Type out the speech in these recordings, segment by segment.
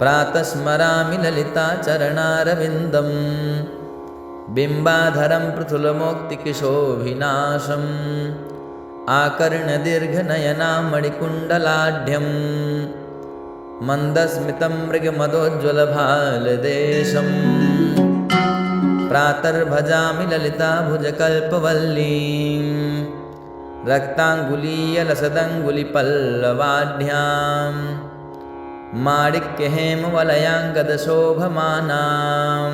प्रातः स्मरामि ललिताचरणारविन्दं बिम्बाधरं पृथुलमौक्तिकशोभिनाशम् आकर्ण्यदीर्घनयनां मणिकुण्डलाढ्यं मन्दस्मितं मृगमदोज्ज्वलभालदेशम् प्रातर्भजामि ललिताभुजकल्पवल्लीं रक्ताङ्गुलीयलसदङ्गुलिपल्लवाढ्यां माणिक्यहेमवलयाङ्गदशोभमानां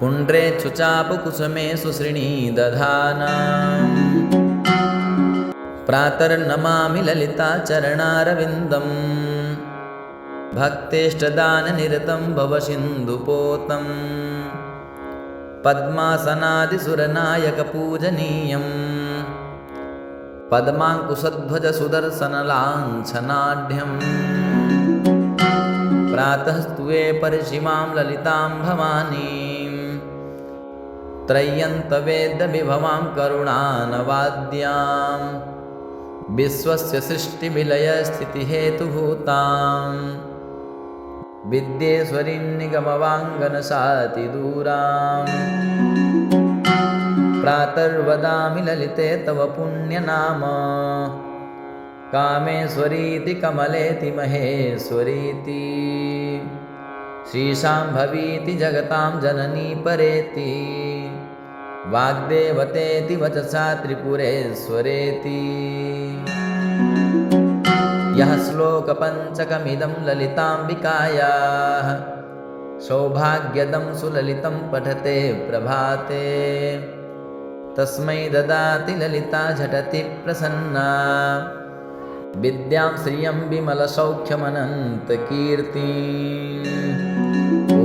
पुण्ड्रेक्षुचापकुसुमे सुसृणीदधानाम् प्रातर्नमामि ललिताचरणारविन्दं भक्तेष्टदाननिरतं भवसिन्धुपोतं पद्मासनादिसुरनायकपूजनीयं पद्माङ्कुशध्वजसुदर्शनलाञ्छनाढ्यम् प्रातः स्तुवे परिसीमां ललितां भवानीं त्रय्यन्तवेदविभवां करुणानवाद्यां विश्वस्य सृष्टिविलयस्थितिहेतुभूतां विद्येश्वरीं निगमवाङ्गनशातिदूरां प्रातर्वदामि ललिते तव पुण्यनाम कामेश्वरीति कमलेति महेश्वरीति श्रीशाम्भवीति जगतां जननी परेति वाग्देवतेति वचसा त्रिपुरेश्वरेति यः श्लोकपञ्चकमिदं ललिताम्बिकायाः सौभाग्यदं सुललितं पठते प्रभाते तस्मै ददाति ललिता झटति प्रसन्ना विद्यां श्रियं विमलसौख्यमनन्तकीर्तिम्। ॐ